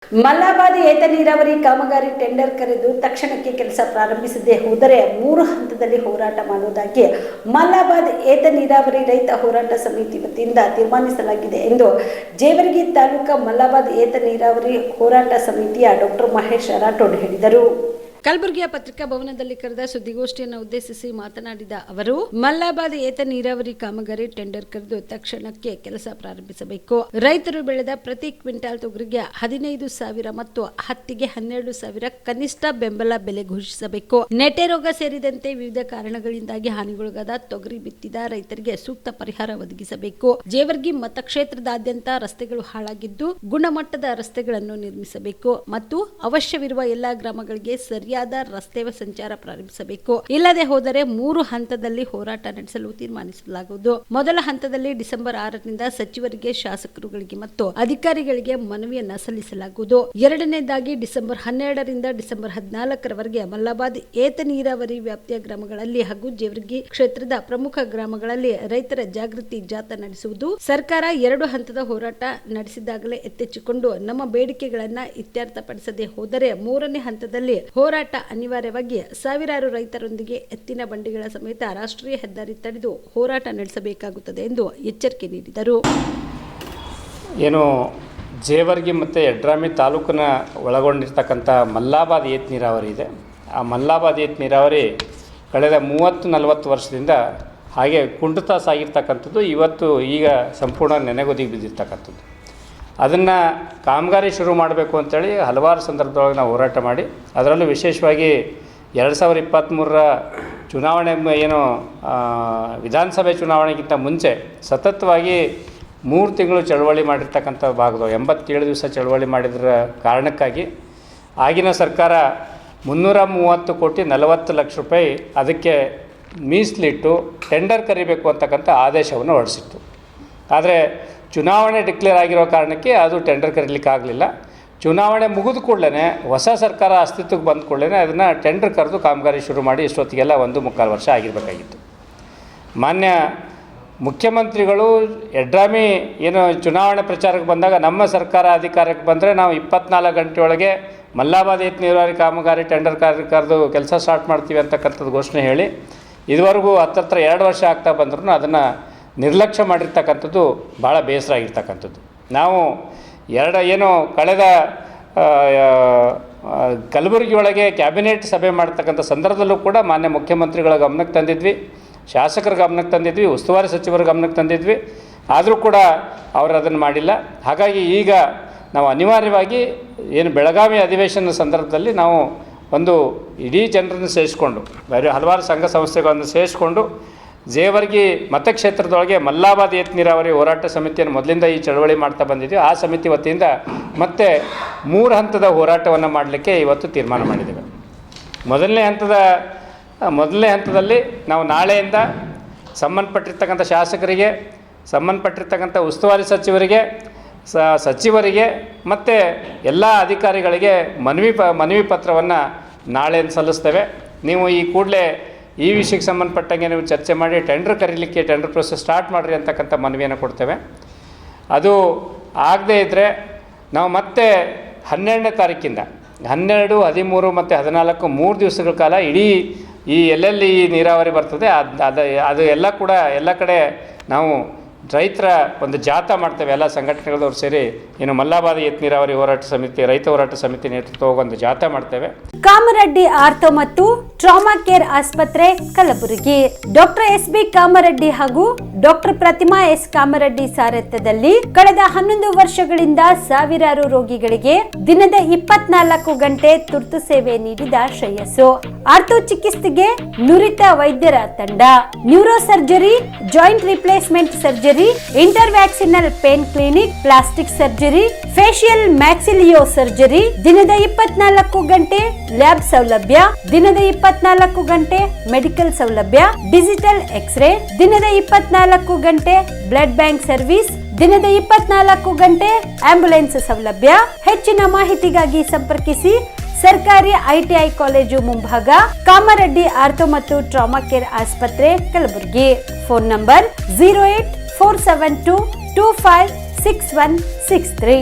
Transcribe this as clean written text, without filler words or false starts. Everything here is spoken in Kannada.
ಮಲ್ಲಾಬಾದ್ ಏತ ನೀರಾವರಿ ಕಾಮಗಾರಿ ಟೆಂಡರ್ ಕರೆದು ತಕ್ಷಣಕ್ಕೆ ಕೆಲಸ ಪ್ರಾರಂಭಿಸದೆ ಹೋದರೆ 3 ಹಂತದಲ್ಲಿ ಹೋರಾಟ ಮಾಡುವುದಾಗಿ ಮಲ್ಲಾಬಾದ್ ಏತ ನೀರಾವರಿ ರೈತ ಹೋರಾಟ ಸಮಿತಿ ವತಿಯಿಂದ ತೀರ್ಮಾನಿಸಲಾಗಿದೆ ಎಂದು ಜೇವರ್ಗಿ ತಾಲೂಕಾ ಮಲ್ಲಾಬಾದ್ ಏತ ನೀರಾವರಿ ಹೋರಾಟ ಸಮಿತಿಯ ಡಾಕ್ಟರ್ ಮಹೇಶ್ ರಾಠೋಡ್ ಹೇಳಿದರು. ಕಲಬುರಗಿಯ ಪತ್ರಿಕಾ ಭವನದಲ್ಲಿ ಕರೆದ ಸುದ್ದಿಗೋಷ್ಠಿಯನ್ನು ಉದ್ದೇಶಿಸಿ ಮಾತನಾಡಿದ ಅವರು, ಮಲ್ಲಾಬಾದ್ ಏತ ನೀರಾವರಿ ಕಾಮಗಾರಿ ಟೆಂಡರ್ ಕರೆದು ತಕ್ಷಣಕ್ಕೆ ಕೆಲಸ ಪ್ರಾರಂಭಿಸಬೇಕು. ರೈತರು ಬೆಳೆದ ಪ್ರತಿ ಕ್ವಿಂಟಾಲ್ ತೊಗರಿಗೆ 15,000 ಮತ್ತು ಹತ್ತಿಗೆ 12,000 ಕನಿಷ್ಠ ಬೆಂಬಲ ಬೆಲೆ ಘೋಷಿಸಬೇಕು. ನೆಟೆ ರೋಗ ಸೇರಿದಂತೆ ವಿವಿಧ ಕಾರಣಗಳಿಂದಾಗಿ ಹಾನಿಗೊಳಗಾದ ತೊಗರಿ ಬಿತ್ತಿದ ರೈತರಿಗೆ ಸೂಕ್ತ ಪರಿಹಾರ ಒದಗಿಸಬೇಕು. ಜೇವರ್ಗಿ ಮತಕ್ಷೇತ್ರದಾದ್ಯಂತ ರಸ್ತೆಗಳು ಹಾಳಾಗಿದ್ದು ಗುಣಮಟ್ಟದ ರಸ್ತೆಗಳನ್ನು ನಿರ್ಮಿಸಬೇಕು ಮತ್ತು ಅವಶ್ಯವಿರುವ ಎಲ್ಲಾ ಗ್ರಾಮಗಳಿಗೆ ಸರಿಯಾದ ರಸ್ತೆ ಸಂಚಾರ ಪ್ರಾರಂಭಿಸಬೇಕು. ಇಲ್ಲದೆ ಹೋದರೆ 3 ಹಂತದಲ್ಲಿ ಹೋರಾಟ ನಡೆಸಲು ತೀರ್ಮಾನಿಸಲಾಗುವುದು. ಮೊದಲ ಹಂತದಲ್ಲಿ ಡಿಸೆಂಬರ್ 6ರಿಂದ ಸಚಿವರಿಗೆ, ಶಾಸಕರುಗಳಿಗೆ ಮತ್ತು ಅಧಿಕಾರಿಗಳಿಗೆ ಮನವಿಯನ್ನ ಸಲ್ಲಿಸಲಾಗುವುದು. ಎರಡನೇದಾಗಿ ಡಿಸೆಂಬರ್ 12ರಿಂದ ಡಿಸೆಂಬರ್ 14ರವರೆಗೆ ಮಲ್ಲಾಬಾದ್ ಏತ ನೀರಾವರಿ ವ್ಯಾಪ್ತಿಯ ಗ್ರಾಮಗಳಲ್ಲಿ ಹಾಗೂ ಜೇವರ್ಗಿ ಕ್ಷೇತ್ರದ ಪ್ರಮುಖ ಗ್ರಾಮಗಳಲ್ಲಿ ರೈತರ ಜಾಗೃತಿ ಜಾಥಾ ನಡೆಸುವುದು. ಸರ್ಕಾರ 2 ಹಂತದ ಹೋರಾಟ ನಡೆಸಿದಾಗಲೇ ಎತ್ತೆಚ್ಚಿಕೊಂಡು ನಮ್ಮ ಬೇಡಿಕೆಗಳನ್ನ ಇತ್ಯರ್ಥಪಡಿಸದೆ ಹೋದರೆ 3ನೇ ಹಂತದಲ್ಲಿ ಹೋರಾಟ ಅನಿವಾರ್ಯವಾಗಿ ಸಾವಿರಾರು ರೈತರೊಂದಿಗೆ ಎತ್ತಿನ ಬಂಡಿಗಳ ಸಮೇತ ರಾಷ್ಟ್ರೀಯ ಹೆದ್ದಾರಿ ತಡೆದು ಹೋರಾಟ ನಡೆಸಬೇಕಾಗುತ್ತದೆ ಎಂದು ಎಚ್ಚರಿಕೆ ನೀಡಿದರು. ಏನು ಜೇವರ್ಗಿ ಮತ್ತು ಯಡ್ರಾಮಿ ತಾಲೂಕಿನ ಒಳಗೊಂಡಿರ್ತಕ್ಕಂಥ ಮಲ್ಲಾಬಾದ್ ಏತ ನೀರಾವರಿ ಇದೆ. ಆ ಮಲ್ಲಾಬಾದ್ ಏತ ನೀರಾವರಿ ಕಳೆದ 30-40 ವರ್ಷದಿಂದ ಹಾಗೆ ಕುಂಠಿತ ಸಾಗಿರ್ತಕ್ಕಂಥದ್ದು. ಇವತ್ತು ಈಗ ಸಂಪೂರ್ಣ ನೆನೆಗುದಿಗೆ ಬಿದ್ದಿರ್ತಕ್ಕಂಥದ್ದು. ಅದನ್ನು ಕಾಮಗಾರಿ ಶುರು ಮಾಡಬೇಕು ಅಂತೇಳಿ ಹಲವಾರು ಸಂದರ್ಭದೊಳಗೆ ನಾವು ಹೋರಾಟ ಮಾಡಿ, ಅದರಲ್ಲೂ ವಿಶೇಷವಾಗಿ 2023ರ ಚುನಾವಣೆ ಏನು ವಿಧಾನಸಭೆ ಚುನಾವಣೆಗಿಂತ ಮುಂಚೆ ಸತತವಾಗಿ 3 ತಿಂಗಳು ಚಳವಳಿ ಮಾಡಿರ್ತಕ್ಕಂಥ ಭಾಗದವು 87 ದಿವಸ ಚಳವಳಿ ಮಾಡಿದ್ರ ಕಾರಣಕ್ಕಾಗಿ ಆಗಿನ ಸರ್ಕಾರ 330 ಕೋಟಿ 40 ಲಕ್ಷ ರೂಪಾಯಿ ಅದಕ್ಕೆ ಮೀಸಲಿಟ್ಟು ಟೆಂಡರ್ ಕರಿಬೇಕು ಅಂತಕ್ಕಂಥ ಆದೇಶವನ್ನು ಹೊರಡಿಸಿತ್ತು. ಆದರೆ ಚುನಾವಣೆ ಡಿಕ್ಲೇರ್ ಆಗಿರೋ ಕಾರಣಕ್ಕೆ ಅದು ಟೆಂಡರ್ ಕರೀಲಿಕ್ಕೆ ಆಗಲಿಲ್ಲ. ಚುನಾವಣೆ ಮುಗಿದ ಕೂಡಲೇ ಹೊಸ ಸರ್ಕಾರ ಅಸ್ತಿತ್ವಕ್ಕೆ ಬಂದ ಕೂಡಲೇ ಅದನ್ನು ಟೆಂಡರ್ ಕರೆದು ಕಾಮಗಾರಿ ಶುರು ಮಾಡಿ ಇಷ್ಟೊತ್ತಿಗೆಲ್ಲ 1.25 ವರ್ಷ ಆಗಿರಬೇಕಾಗಿತ್ತು. ಮಾನ್ಯ ಮುಖ್ಯಮಂತ್ರಿಗಳು ಯಡ್ರಾಮಿ ಏನು ಚುನಾವಣೆ ಪ್ರಚಾರಕ್ಕೆ ಬಂದಾಗ ನಮ್ಮ ಸರ್ಕಾರ ಅಧಿಕಾರಕ್ಕೆ ಬಂದರೆ ನಾವು 24 ಗಂಟೆಯೊಳಗೆ ಮಲ್ಲಾಬಾದ್ ಏತ ನೀರಾವರಿ ಕಾಮಗಾರಿ ಟೆಂಡರ್ ಕರೆದು ಕೆಲಸ ಸ್ಟಾರ್ಟ್ ಮಾಡ್ತೀವಿ ಅಂತಕ್ಕಂಥದ್ದು ಘೋಷಣೆ ಹೇಳಿ ಇದುವರೆಗೂ ಹತ್ತತ್ರ 2 ವರ್ಷ ಆಗ್ತಾ ಬಂದ್ರೂ ಅದನ್ನು ನಿರ್ಲಕ್ಷ್ಯ ಮಾಡಿರ್ತಕ್ಕಂಥದ್ದು ಭಾಳ ಬೇಸರ ಆಗಿರ್ತಕ್ಕಂಥದ್ದು. ನಾವು ಕಳೆದ ಕಲಬುರಗಿ ಒಳಗೆ ಕ್ಯಾಬಿನೆಟ್ ಸಭೆ ಮಾಡ್ತಕ್ಕಂಥ ಸಂದರ್ಭದಲ್ಲೂ ಕೂಡ ಮಾನ್ಯ ಮುಖ್ಯಮಂತ್ರಿಗಳ ಗಮನಕ್ಕೆ ತಂದಿದ್ವಿ, ಶಾಸಕರ ಗಮನಕ್ಕೆ ತಂದಿದ್ವಿ, ಉಸ್ತುವಾರಿ ಸಚಿವರ ಗಮನಕ್ಕೆ ತಂದಿದ್ವಿ. ಆದರೂ ಕೂಡ ಅವರು ಅದನ್ನು ಮಾಡಿಲ್ಲ. ಹಾಗಾಗಿ ಈಗ ನಾವು ಅನಿವಾರ್ಯವಾಗಿ ಬೆಳಗಾವಿ ಅಧಿವೇಶನ ಸಂದರ್ಭದಲ್ಲಿ ನಾವು ಒಂದು ಇಡೀ ಜನರನ್ನು ಸೇರಿಸ್ಕೊಂಡು ಹಲವಾರು ಸಂಘ ಸಂಸ್ಥೆಗಳನ್ನು ಸೇರಿಸ್ಕೊಂಡು ಜೇವರ್ಗಿ ಮತಕ್ಷೇತ್ರದೊಳಗೆ ಮಲ್ಲಾಬಾದ್ ಏತ ನೀರಾವರಿ ಹೋರಾಟ ಸಮಿತಿಯನ್ನು ಮೊದಲಿಂದ ಈ ಚಳವಳಿ ಮಾಡ್ತಾ ಬಂದಿದ್ದೀವಿ. ಆ ಸಮಿತಿ ವತಿಯಿಂದ ಮತ್ತೆ 3 ಹಂತದ ಹೋರಾಟವನ್ನು ಮಾಡಲಿಕ್ಕೆ ಇವತ್ತು ತೀರ್ಮಾನ ಮಾಡಿದ್ದೇವೆ. ಮೊದಲನೇ ಹಂತದಲ್ಲಿ ನಾವು ನಾಳೆಯಿಂದ ಸಂಬಂಧಪಟ್ಟಿರ್ತಕ್ಕಂಥ ಶಾಸಕರಿಗೆ, ಸಂಬಂಧಪಟ್ಟಿರ್ತಕ್ಕಂಥ ಉಸ್ತುವಾರಿ ಸಚಿವರಿಗೆ ಮತ್ತು ಎಲ್ಲ ಅಧಿಕಾರಿಗಳಿಗೆ ಮನವಿ ಪತ್ರವನ್ನು ನಾಳೆಯಿಂದ ಸಲ್ಲಿಸ್ತೇವೆ. ನೀವು ಈ ಕೂಡಲೇ ಈ ವಿಷಯಕ್ಕೆ ಸಂಬಂಧಪಟ್ಟಂಗೆ ನೀವು ಚರ್ಚೆ ಮಾಡಿ ಟೆಂಡರ್ ಕರೀಲಿಕ್ಕೆ ಟೆಂಡರ್ ಪ್ರೊಸೆಸ್ ಸ್ಟಾರ್ಟ್ ಮಾಡಿರಿ ಅಂತಕ್ಕಂಥ ಮನವಿಯನ್ನು ಕೊಡ್ತೇವೆ. ಅದು ಆಗದೇ ಇದ್ದರೆ ನಾವು ಮತ್ತೆ 12ನೇ ತಾರೀಕಿಂದ 12, 13 ಮತ್ತು 14 3 ದಿವಸಗಳ ಕಾಲ ಇಡೀ ಈ ಎಲ್ಲೆಲ್ಲಿ ಈ ನೀರಾವರಿ ಬರ್ತದೆ ಅದು ಎಲ್ಲ ಕಡೆ ನಾವು ರೈತರ ಒಂದು ಜಾಥಾ ಮಾಡ್ತೇವೆ. ಎಲ್ಲ ಸಂಘಟನೆಗಳವರು ಸೇರಿ ಮಲ್ಲಾಬಾದ್ ಏತ ನೀರಾವರಿ ಹೋರಾಟ ಸಮಿತಿ, ರೈತ ಹೋರಾಟ ಸಮಿತಿ ನೇತೃತ್ವ ಒಂದು ಜಾಥಾ ಮಾಡ್ತೇವೆ. ಕಾಮರೆಡ್ಡಿ ಆರ್ಥೋ ಮತ್ತು ಟ್ರಾಮಾ ಕೇರ್ ಆಸ್ಪತ್ರೆ ಕಲಬುರಗಿ. Doctor S B. ಕಾಮರೆಡ್ಡಿ ಹಾಗೂ ಡಾಕ್ಟರ್ ಪ್ರತಿಮಾ ಎಸ್. ಕಾಮರೆಡ್ಡಿ ಸಾರಥ್ಯದಲ್ಲಿ ಕಳೆದ 11 ವರ್ಷಗಳಿಂದ ಸಾವಿರಾರು ರೋಗಿಗಳಿಗೆ ದಿನದ 24 ಗಂಟೆ ತುರ್ತು ಸೇವೆ ನೀಡಿದ ಶ್ರೇಯಸ್ಸು. ಆರ್ಥೋ ಚಿಕಿತ್ಸೆಗೆ ನುರಿತ ವೈದ್ಯರ ತಂಡ, neuro surgery, joint replacement surgery, interventional pain clinic, plastic surgery, facial maxillo surgery, ದಿನದ 24 ಗಂಟೆ ಲ್ಯಾಬ್ ಸೌಲಭ್ಯ, ದಿನದ 24 ಗಂಟೆ ಮೆಡಿಕಲ್ ಸೌಲಭ್ಯ, ಡಿಜಿಟಲ್ ಎಕ್ಸ್ರೇ, ದಿನದ 24 ಗಂಟೆ ಬ್ಲಡ್ ಬ್ಯಾಂಕ್ ಸರ್ವಿಸ್, ದಿನದ 24 ಗಂಟೆ ಆಂಬ್ಯುಲೆನ್ಸ್ ಸೌಲಭ್ಯ. ಹೆಚ್ಚಿನ ಮಾಹಿತಿಗಾಗಿ ಸಂಪರ್ಕಿಸಿ ಸರ್ಕಾರಿ ಐಟಿಐ ಕಾಲೇಜು ಮುಂಭಾಗ, ಕಾಮರೆಡ್ಡಿ ಆರ್ಥೋ ಮತ್ತು ಟ್ರಾಮಾ ಕೇರ್ ಆಸ್ಪತ್ರೆ ಕಲಬುರಗಿ. Phone number 084722566163.